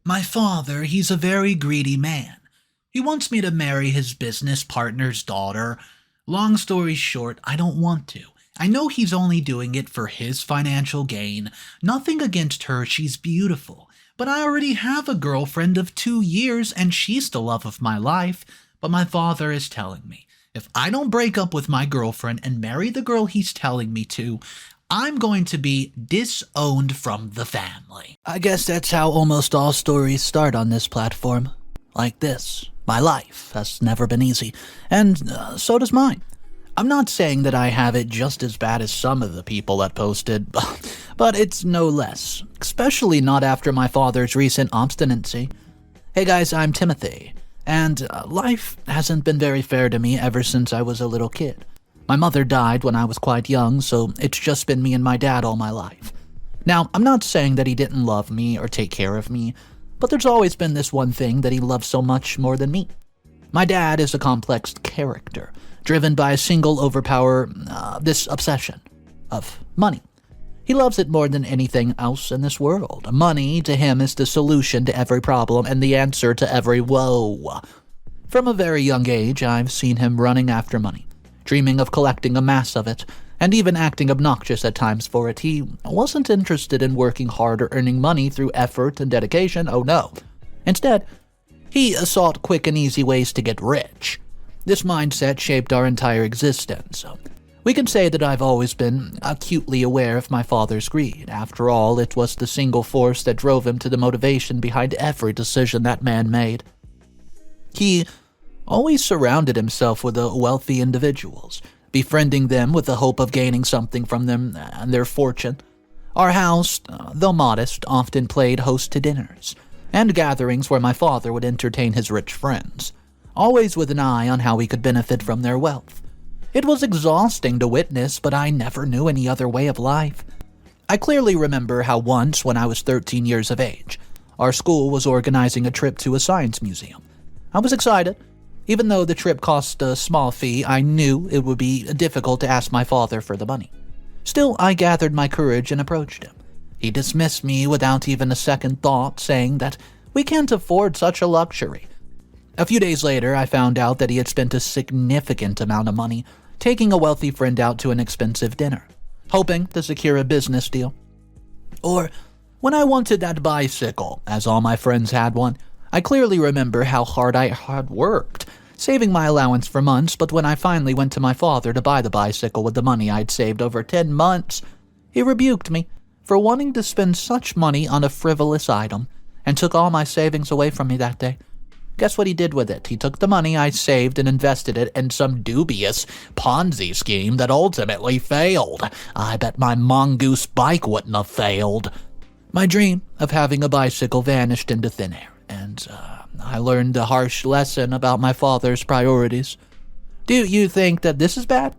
My father, he's a very greedy man. He wants me to marry his business partner's daughter. Long story short, I don't want to. I know he's only doing it for his financial gain. Nothing against her, she's beautiful. But I already have a girlfriend of 2 years and she's the love of my life. But my father is telling me, if I don't break up with my girlfriend and marry the girl he's telling me to, I'm going to be disowned from the family. I guess that's how almost all stories start on this platform. Like this. My life has never been easy, and so does mine. I'm not saying that I have it just as bad as some of the people that posted, but it's no less, especially not after my father's recent obstinacy. Hey guys, I'm Timothy, and life hasn't been very fair to me ever since I was a little kid. My mother died when I was quite young, so it's just been me and my dad all my life. Now, I'm not saying that he didn't love me or take care of me, but there's always been this one thing that he loves so much more than me. My dad is a complex character, driven by a single this obsession of money. He loves it more than anything else in this world. Money, to him, is the solution to every problem and the answer to every woe. From a very young age, I've seen him running after money, dreaming of collecting a mass of it, and even acting obnoxious at times for it. He wasn't interested in working hard or earning money through effort and dedication, oh no. Instead, he sought quick and easy ways to get rich. This mindset shaped our entire existence. We can say that I've always been acutely aware of my father's greed. After all, it was the single force that drove him to the motivation behind every decision that man made. He always surrounded himself with wealthy individuals, befriending them with the hope of gaining something from them and their fortune. Our house, though modest, often played host to dinners and gatherings where my father would entertain his rich friends, always with an eye on how we could benefit from their wealth. It was exhausting to witness, but I never knew any other way of life. I clearly remember how once, when I was 13 years of age, our school was organizing a trip to a science museum. I was excited. Even though the trip cost a small fee, I knew it would be difficult to ask my father for the money. Still, I gathered my courage and approached him. He dismissed me without even a second thought, saying that we can't afford such a luxury. A few days later, I found out that he had spent a significant amount of money taking a wealthy friend out to an expensive dinner, hoping to secure a business deal. Or, when I wanted that bicycle, as all my friends had one, I clearly remember how hard I had worked, saving my allowance for months, but when I finally went to my father to buy the bicycle with the money I'd saved over 10 months, he rebuked me for wanting to spend such money on a frivolous item and took all my savings away from me that day. Guess what he did with it? He took the money I saved and invested it in some dubious Ponzi scheme that ultimately failed. I bet my mongoose bike wouldn't have failed. My dream of having a bicycle vanished into thin air, and I learned a harsh lesson about my father's priorities. Do you think that this is bad?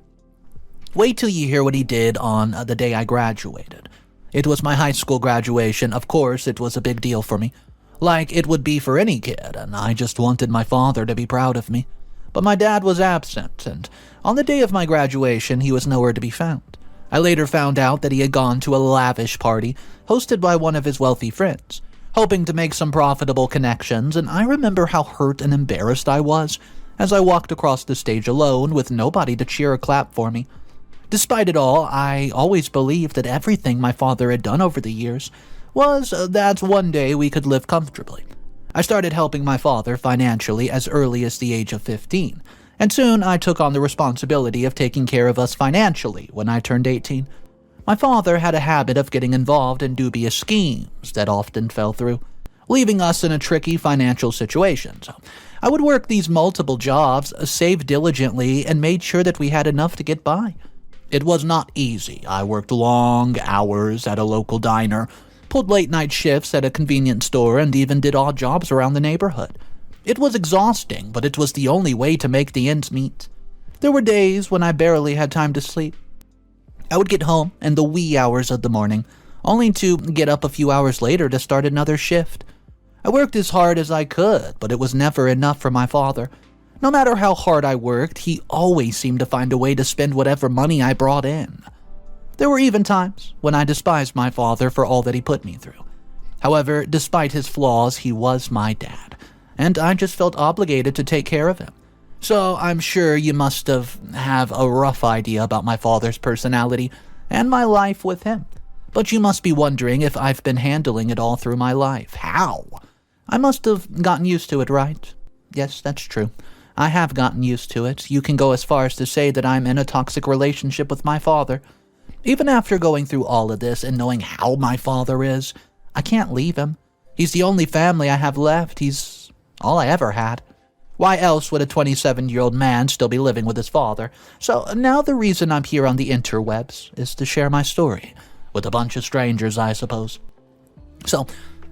Wait till you hear what he did on the day I graduated. It was my high school graduation. Of course, it was a big deal for me, like it would be for any kid, and I just wanted my father to be proud of me. But my dad was absent, and on the day of my graduation, he was nowhere to be found. I later found out that he had gone to a lavish party hosted by one of his wealthy friends, hoping to make some profitable connections, and I remember how hurt and embarrassed I was as I walked across the stage alone with nobody to cheer or clap for me. Despite it all, I always believed that everything my father had done over the years was that one day we could live comfortably. I started helping my father financially as early as the age of 15, and soon I took on the responsibility of taking care of us financially when I turned 18. My father had a habit of getting involved in dubious schemes that often fell through, leaving us in a tricky financial situation. So I would work these multiple jobs, save diligently, and made sure that we had enough to get by. It was not easy. I worked long hours at a local diner, pulled late-night shifts at a convenience store, and even did odd jobs around the neighborhood. It was exhausting, but it was the only way to make the ends meet. There were days when I barely had time to sleep. I would get home in the wee hours of the morning, only to get up a few hours later to start another shift. I worked as hard as I could, but it was never enough for my father. No matter how hard I worked, he always seemed to find a way to spend whatever money I brought in. There were even times when I despised my father for all that he put me through. However, despite his flaws, he was my dad, and I just felt obligated to take care of him. So I'm sure you must have a rough idea about my father's personality and my life with him. But you must be wondering if I've been handling it all through my life. How? I must have gotten used to it, right? Yes, that's true. I have gotten used to it. You can go as far as to say that I'm in a toxic relationship with my father. Even after going through all of this and knowing how my father is, I can't leave him. He's the only family I have left. He's all I ever had. Why else would a 27-year-old man still be living with his father? So now the reason I'm here on the interwebs is to share my story with a bunch of strangers, I suppose. So,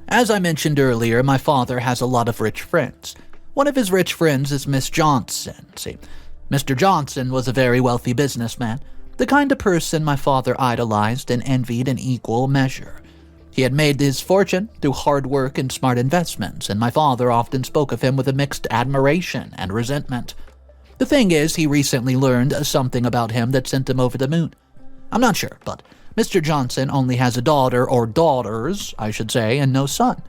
as I mentioned earlier, my father has a lot of rich friends. One of his rich friends is Miss Johnson. See, Mr. Johnson was a very wealthy businessman, the kind of person my father idolized and envied in equal measure. He had made his fortune through hard work and smart investments, and my father often spoke of him with a mixed admiration and resentment. The thing is, he recently learned something about him that sent him over the moon. I'm not sure, but Mr. Johnson only has a daughter, or daughters, I should say, and no son.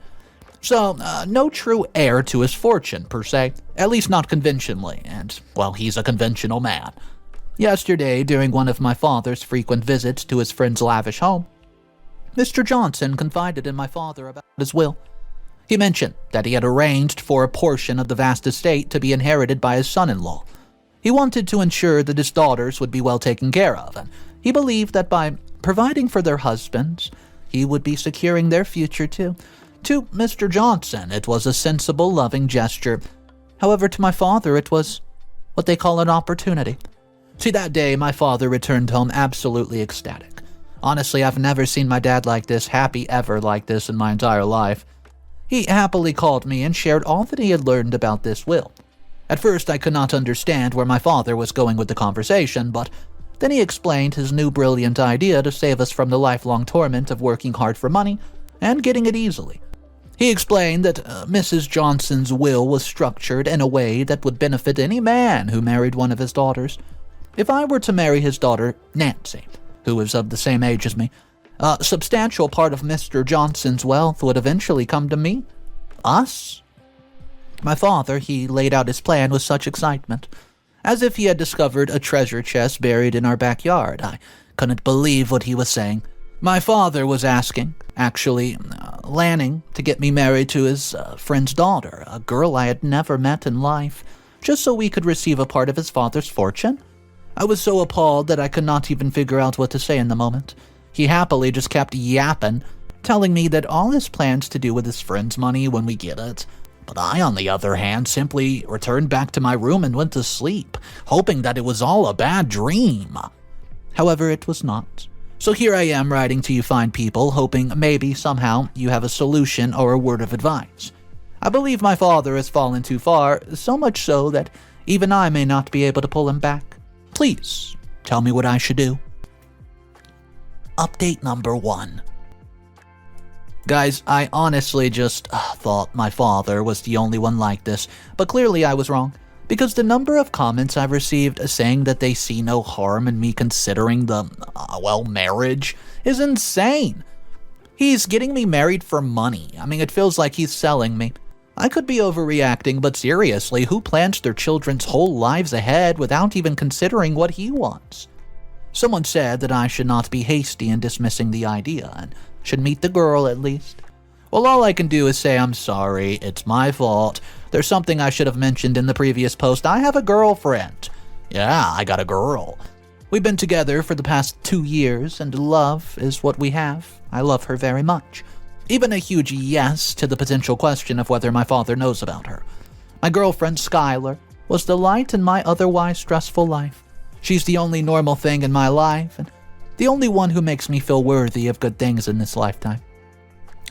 So, no true heir to his fortune, per se, at least not conventionally, and, well, he's a conventional man. Yesterday, during one of my father's frequent visits to his friend's lavish home, Mr. Johnson confided in my father about his will. He mentioned that he had arranged for a portion of the vast estate to be inherited by his son-in-law. He wanted to ensure that his daughters would be well taken care of, and he believed that by providing for their husbands, he would be securing their future too. To Mr. Johnson, it was a sensible, loving gesture. However, to my father, it was what they call an opportunity. See, that day, my father returned home absolutely ecstatic. Honestly, I've never seen my dad like this, happy ever like this in my entire life. He happily called me and shared all that he had learned about this will. At first, I could not understand where my father was going with the conversation, but then he explained his new brilliant idea to save us from the lifelong torment of working hard for money and getting it easily. He explained that Mrs. Johnson's will was structured in a way that would benefit any man who married one of his daughters. If I were to marry his daughter, Nancy, who is of the same age as me, a substantial part of Mr. Johnson's wealth would eventually come to me. Us? My father, he laid out his plan with such excitement, as if he had discovered a treasure chest buried in our backyard. I couldn't believe what he was saying. My father was asking, actually, planning to get me married to his friend's daughter, a girl I had never met in life, just so we could receive a part of his father's fortune. I was so appalled that I could not even figure out what to say in the moment. He happily just kept yapping, telling me that all his plans to do with his friend's money when we get it. But I, on the other hand, simply returned back to my room and went to sleep, hoping that it was all a bad dream. However, it was not. So here I am writing to you fine people, hoping maybe somehow you have a solution or a word of advice. I believe my father has fallen too far, so much so that even I may not be able to pull him back. Please, tell me what I should do. Update number 1. Guys, I honestly just thought my father was the only one like this, but clearly I was wrong, because the number of comments I've received saying that they see no harm in me considering the, marriage is insane. He's getting me married for money. I mean, it feels like he's selling me. I could be overreacting, but seriously, who plans their children's whole lives ahead without even considering what he wants? Someone said that I should not be hasty in dismissing the idea, and should meet the girl at least. Well, all I can do is say I'm sorry, it's my fault. There's something I should have mentioned in the previous post. I have a girlfriend. Yeah, I got a girl. We've been together for the past 2 years, and love is what we have. I love her very much. Even a huge yes to the potential question of whether my father knows about her. My girlfriend, Skylar, was the light in my otherwise stressful life. She's the only normal thing in my life, and the only one who makes me feel worthy of good things in this lifetime.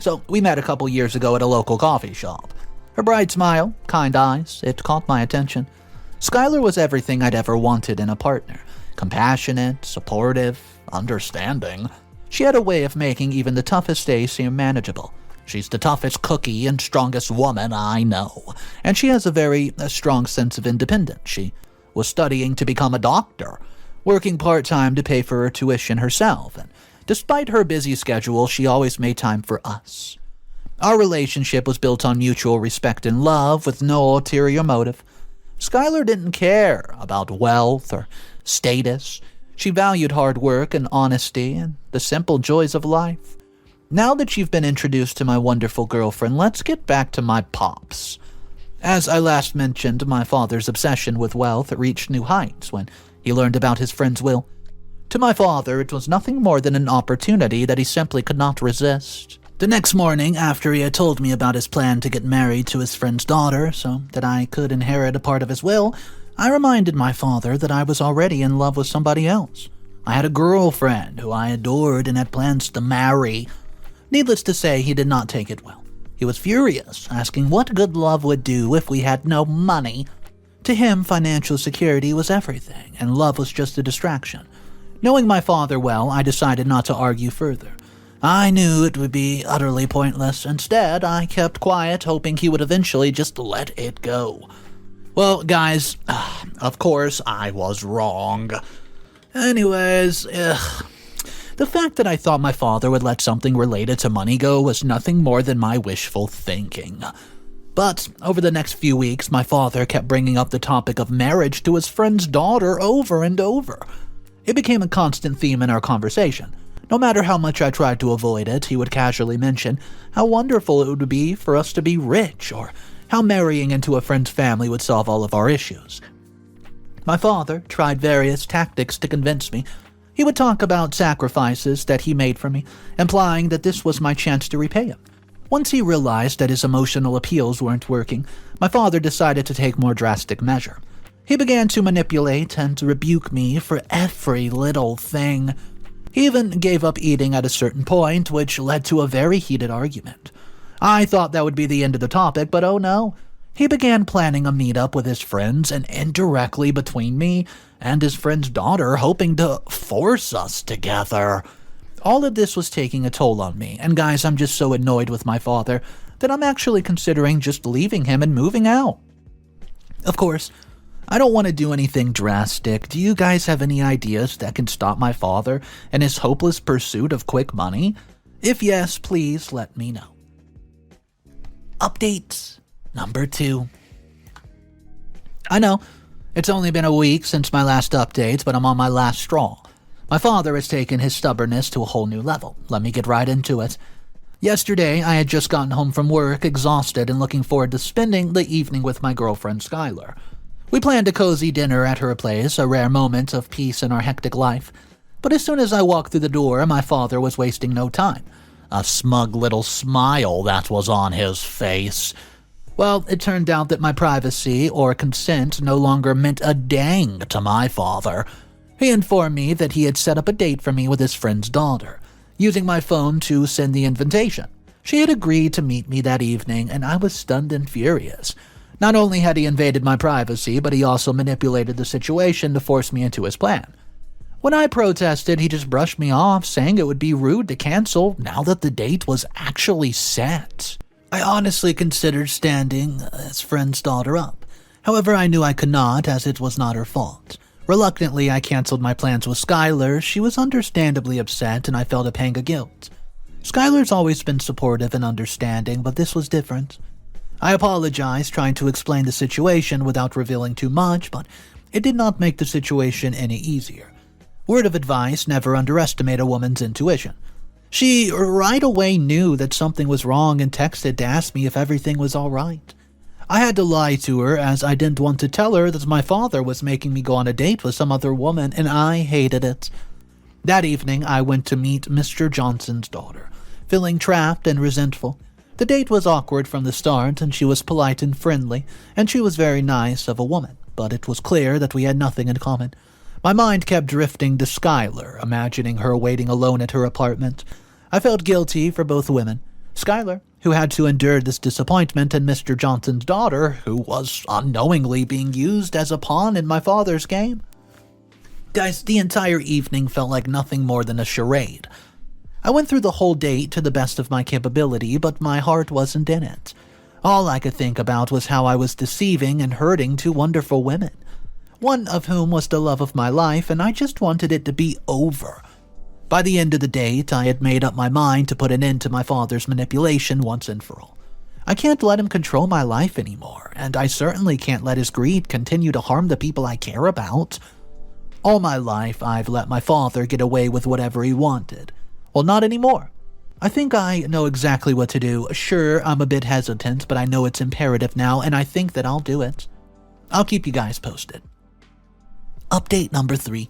So, we met a couple years ago at a local coffee shop. Her bright smile, kind eyes, it caught my attention. Skylar was everything I'd ever wanted in a partner. Compassionate, supportive, understanding. She had a way of making even the toughest days seem manageable. She's the toughest cookie and strongest woman I know, and she has a very strong sense of independence. She was studying to become a doctor, working part-time to pay for her tuition herself, and despite her busy schedule, she always made time for us. Our relationship was built on mutual respect and love with no ulterior motive. Skylar didn't care about wealth or status. She valued hard work and honesty and the simple joys of life. Now that you've been introduced to my wonderful girlfriend, let's get back to my pops. As I last mentioned, my father's obsession with wealth reached new heights when he learned about his friend's will. To my father, it was nothing more than an opportunity that he simply could not resist. The next morning, after he had told me about his plan to get married to his friend's daughter so that I could inherit a part of his will, I reminded my father that I was already in love with somebody else. I had a girlfriend who I adored and had plans to marry. Needless to say, he did not take it well. He was furious, asking what good love would do if we had no money. To him, financial security was everything, and love was just a distraction. Knowing my father well, I decided not to argue further. I knew it would be utterly pointless. Instead, I kept quiet, hoping he would eventually just let it go. Well, guys, of course, I was wrong. Anyways, the fact that I thought my father would let something related to money go was nothing more than my wishful thinking. But over the next few weeks, my father kept bringing up the topic of marriage to his friend's daughter over and over. It became a constant theme in our conversation. No matter how much I tried to avoid it, he would casually mention how wonderful it would be for us to be rich, or how marrying into a friend's family would solve all of our issues. My father tried various tactics to convince me. He would talk about sacrifices that he made for me, implying that this was my chance to repay him. Once he realized that his emotional appeals weren't working, my father decided to take more drastic measure. He began to manipulate and rebuke me for every little thing. He even gave up eating at a certain point, which led to a very heated argument. I thought that would be the end of the topic, but oh no. He began planning a meetup with his friends and indirectly between me and his friend's daughter, hoping to force us together. All of this was taking a toll on me, and guys, I'm just so annoyed with my father that I'm actually considering just leaving him and moving out. Of course, I don't want to do anything drastic. Do you guys have any ideas that can stop my father and his hopeless pursuit of quick money? If yes, please let me know. Update number 2. I know, it's only been a week since my last update, but I'm on my last straw. My father has taken his stubbornness to a whole new level. Let me get right into it. Yesterday, I had just gotten home from work, exhausted and looking forward to spending the evening with my girlfriend Skylar. We planned a cozy dinner at her place, a rare moment of peace in our hectic life. But as soon as I walked through the door, my father was wasting no time. A smug little smile that was on his face. Well, it turned out that my privacy or consent no longer meant a dang to my father. He informed me that he had set up a date for me with his friend's daughter, using my phone to send the invitation. She had agreed to meet me that evening, and I was stunned and furious. Not only had he invaded my privacy, but he also manipulated the situation to force me into his plan. When I protested, he just brushed me off, saying it would be rude to cancel now that the date was actually set. I honestly considered standing his friend's daughter up. However, I knew I could not, as it was not her fault. Reluctantly, I canceled my plans with Skylar. She was understandably upset, and I felt a pang of guilt. Skylar's always been supportive and understanding, but this was different. I apologized, trying to explain the situation without revealing too much, but it did not make the situation any easier. Word of advice: never underestimate a woman's intuition. She right away knew that something was wrong and texted to ask me if everything was all right. I had to lie to her, as I didn't want to tell her that my father was making me go on a date with some other woman, and I hated it. That evening, I went to meet Mr. Johnson's daughter, feeling trapped and resentful. The date was awkward from the start, and she was polite and friendly, and she was very nice of a woman, but it was clear that we had nothing in common. My mind kept drifting to Skylar, imagining her waiting alone at her apartment. I felt guilty for both women. Skylar, who had to endure this disappointment, and Mr. Johnson's daughter, who was unknowingly being used as a pawn in my father's game. Guys, the entire evening felt like nothing more than a charade. I went through the whole date to the best of my capability, but my heart wasn't in it. All I could think about was how I was deceiving and hurting two wonderful women, one of whom was the love of my life, and I just wanted it to be over. By the end of the date, I had made up my mind to put an end to my father's manipulation once and for all. I can't let him control my life anymore, and I certainly can't let his greed continue to harm the people I care about. All my life, I've let my father get away with whatever he wanted. Well, not anymore. I think I know exactly what to do. Sure, I'm a bit hesitant, but I know it's imperative now, and I think that I'll do it. I'll keep you guys posted. Update number 3.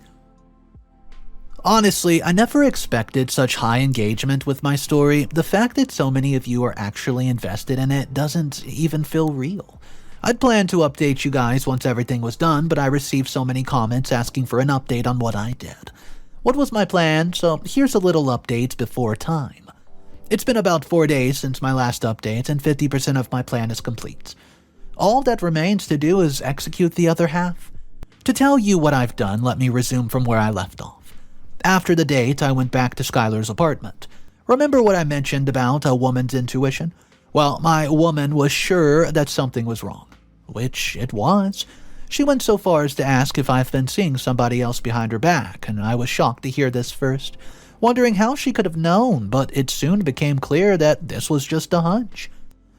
Honestly, I never expected such high engagement with my story. The fact that so many of you are actually invested in it doesn't even feel real. I'd planned to update you guys once everything was done, but I received so many comments asking for an update on what I did. What was my plan? So here's a little update before time. It's been about 4 days since my last update, and 50% of my plan is complete. All that remains to do is execute the other half. To tell you what I've done, let me resume from where I left off. After the date, I went back to Skylar's apartment. Remember what I mentioned about a woman's intuition? Well, my woman was sure that something was wrong, which it was. She went so far as to ask if I've been seeing somebody else behind her back, and I was shocked to hear this first, wondering how she could have known, but it soon became clear that this was just a hunch.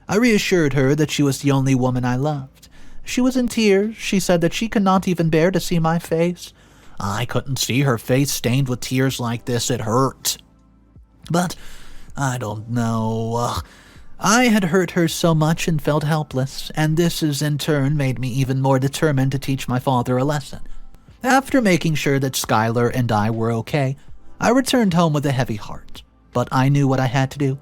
I reassured her that she was the only woman I loved. She was in tears. She said that she could not even bear to see my face. I couldn't see her face stained with tears like this. It hurt. But I don't know. I had hurt her so much and felt helpless, and this has in turn made me even more determined to teach my father a lesson. After making sure that Skylar and I were okay, I returned home with a heavy heart. But I knew what I had to do.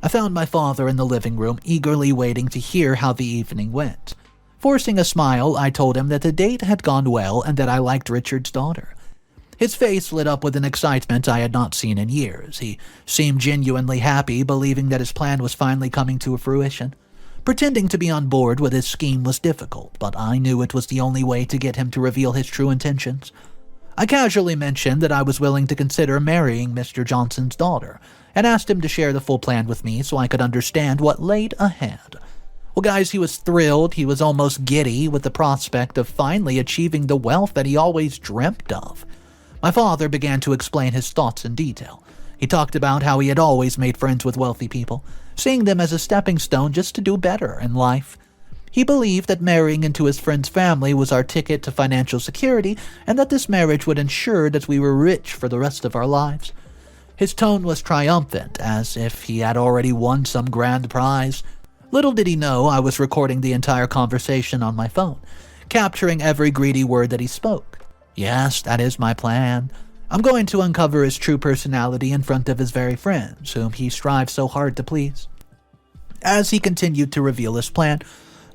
I found my father in the living room, eagerly waiting to hear how the evening went. Forcing a smile, I told him that the date had gone well and that I liked Richard's daughter. His face lit up with an excitement I had not seen in years. He seemed genuinely happy, believing that his plan was finally coming to fruition. Pretending to be on board with his scheme was difficult, but I knew it was the only way to get him to reveal his true intentions. I casually mentioned that I was willing to consider marrying Mr. Johnson's daughter, and asked him to share the full plan with me so I could understand what laid ahead. Well, guys, he was thrilled. He was almost giddy with the prospect of finally achieving the wealth that he always dreamt of. My father began to explain his thoughts in detail. He talked about how he had always made friends with wealthy people, seeing them as a stepping stone just to do better in life. He believed that marrying into his friend's family was our ticket to financial security, and that this marriage would ensure that we were rich for the rest of our lives. His tone was triumphant, as if he had already won some grand prize. Little did he know I was recording the entire conversation on my phone, capturing every greedy word that he spoke. Yes, that is my plan. I'm going to uncover his true personality in front of his very friends, whom he strives so hard to please. As he continued to reveal his plan,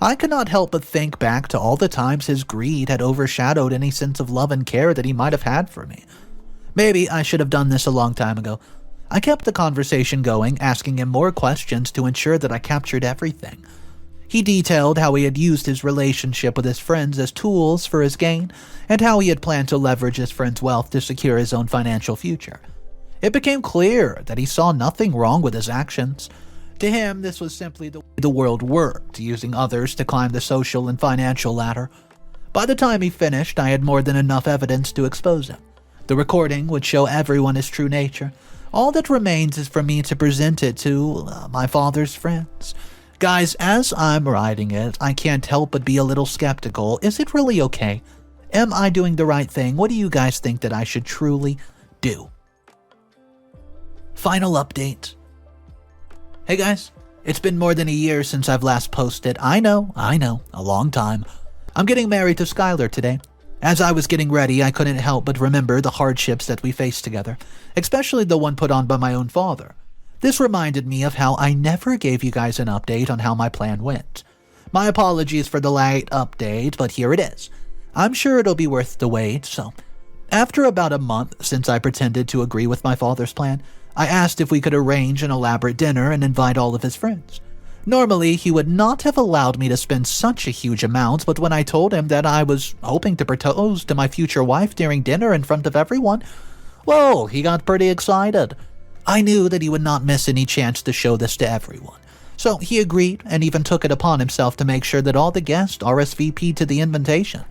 I could not help but think back to all the times his greed had overshadowed any sense of love and care that he might have had for me. Maybe I should have done this a long time ago. I kept the conversation going, asking him more questions to ensure that I captured everything. He detailed how he had used his relationship with his friends as tools for his gain, and how he had planned to leverage his friends' wealth to secure his own financial future. It became clear that he saw nothing wrong with his actions. To him, this was simply the way the world worked, using others to climb the social and financial ladder. By the time he finished, I had more than enough evidence to expose him. The recording would show everyone his true nature. All that remains is for me to present it to my father's friends. Guys, as I'm writing it, I can't help but be a little skeptical. Is it really okay? Am I doing the right thing? What do you guys think that I should truly do? Final update. Hey guys, it's been more than a year since I've last posted. I know, a long time. I'm getting married to Skylar today. As I was getting ready, I couldn't help but remember the hardships that we faced together, especially the one put on by my own father. This reminded me of how I never gave you guys an update on how my plan went. My apologies for the late update, but here it is. I'm sure it'll be worth the wait, so. After about a month since I pretended to agree with my father's plan, I asked if we could arrange an elaborate dinner and invite all of his friends. Normally, he would not have allowed me to spend such a huge amount, but when I told him that I was hoping to propose to my future wife during dinner in front of everyone, well, he got pretty excited. I knew that he would not miss any chance to show this to everyone. So he agreed and even took it upon himself to make sure that all the guests RSVP'd to the invitation.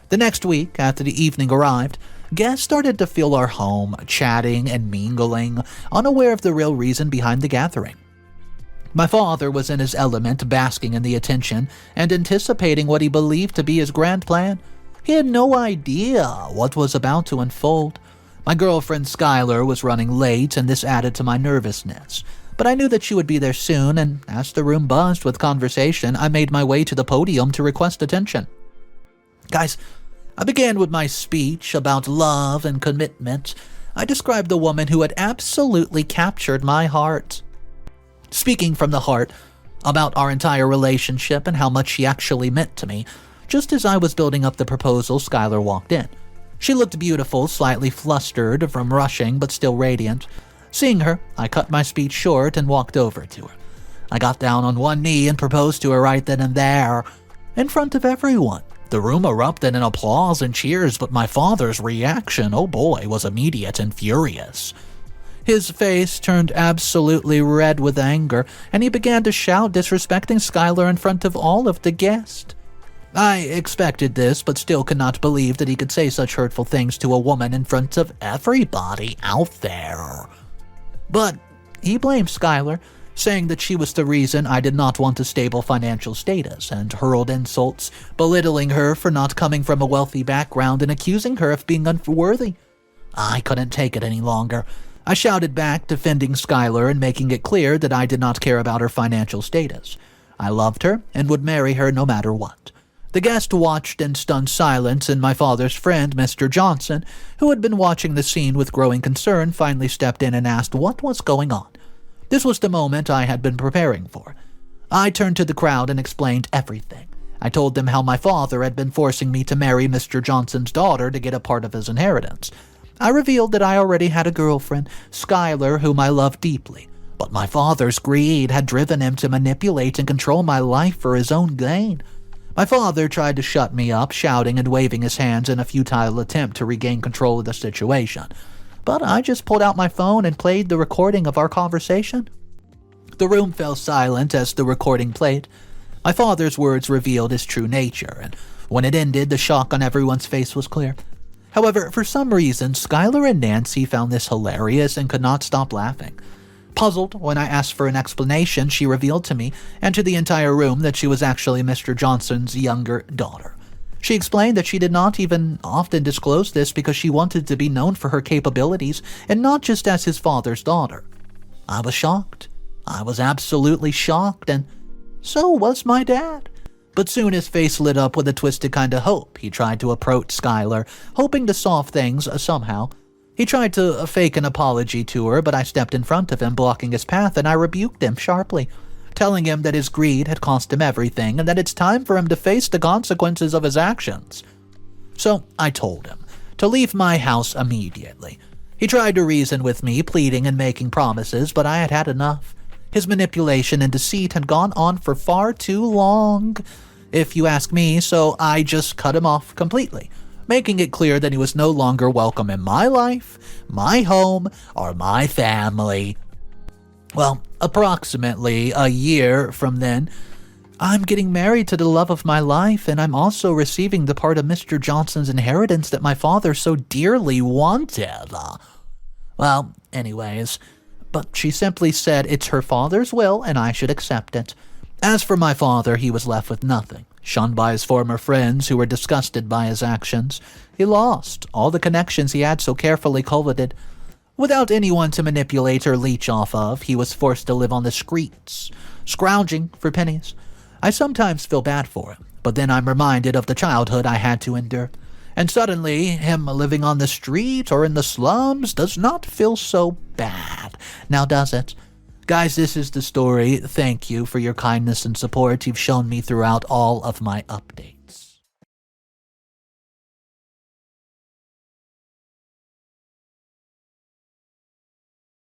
The next week, after the evening arrived, guests started to fill our home, chatting and mingling, unaware of the real reason behind the gathering. My father was in his element, basking in the attention and anticipating what he believed to be his grand plan. He had no idea what was about to unfold. My girlfriend Skylar was running late, and this added to my nervousness. But I knew that she would be there soon, and as the room buzzed with conversation, I made my way to the podium to request attention. Guys, I began with my speech about love and commitment. I described the woman who had absolutely captured my heart. Speaking from the heart about our entire relationship and how much she actually meant to me, just as I was building up the proposal, Skylar walked in. She looked beautiful, slightly flustered from rushing, but still radiant. Seeing her, I cut my speech short and walked over to her. I got down on one knee and proposed to her right then and there, in front of everyone. The room erupted in applause and cheers, but my father's reaction, oh boy, was immediate and furious. His face turned absolutely red with anger, and he began to shout, disrespecting Skylar in front of all of the guests. I expected this, but still could not believe that he could say such hurtful things to a woman in front of everybody out there. But he blamed Skylar, saying that she was the reason I did not want a stable financial status, and hurled insults, belittling her for not coming from a wealthy background and accusing her of being unworthy. I couldn't take it any longer. I shouted back, defending Skylar and making it clear that I did not care about her financial status. I loved her and would marry her no matter what. The guest watched in stunned silence, and my father's friend, Mr. Johnson, who had been watching the scene with growing concern, finally stepped in and asked what was going on. This was the moment I had been preparing for. I turned to the crowd and explained everything. I told them how my father had been forcing me to marry Mr. Johnson's daughter to get a part of his inheritance. I revealed that I already had a girlfriend, Skylar, whom I loved deeply, but my father's greed had driven him to manipulate and control my life for his own gain. My father tried to shut me up, shouting and waving his hands in a futile attempt to regain control of the situation. But I just pulled out my phone and played the recording of our conversation. The room fell silent as the recording played. My father's words revealed his true nature, and when it ended, the shock on everyone's face was clear. However, for some reason, Skylar and Nancy found this hilarious and could not stop laughing. Puzzled, when I asked for an explanation, she revealed to me and to the entire room that she was actually Mr. Johnson's younger daughter. She explained that she did not even often disclose this because she wanted to be known for her capabilities and not just as his father's daughter. I was shocked. I was absolutely shocked, and so was my dad. But soon his face lit up with a twisted kind of hope. He tried to approach Skylar, hoping to solve things somehow. He tried to fake an apology to her, but I stepped in front of him, blocking his path, and I rebuked him sharply, telling him that his greed had cost him everything and that it's time for him to face the consequences of his actions. So I told him to leave my house immediately. He tried to reason with me, pleading and making promises, but I had had enough. His manipulation and deceit had gone on for far too long, if you ask me, so I just cut him off completely, making it clear that he was no longer welcome in my life, my home, or my family. Well, approximately a year from then, I'm getting married to the love of my life, and I'm also receiving the part of Mr. Johnson's inheritance that my father so dearly wanted. Well, anyways, but she simply said it's her father's will and I should accept it. As for my father, he was left with nothing. Shunned by his former friends who were disgusted by his actions, he lost all the connections he had so carefully cultivated. Without anyone to manipulate or leech off of, he was forced to live on the streets, scrounging for pennies. I sometimes feel bad for him, but then I'm reminded of the childhood I had to endure. And suddenly, him living on the street or in the slums does not feel so bad. Now does it? Guys, this is the story. Thank you for your kindness and support you've shown me throughout all of my updates.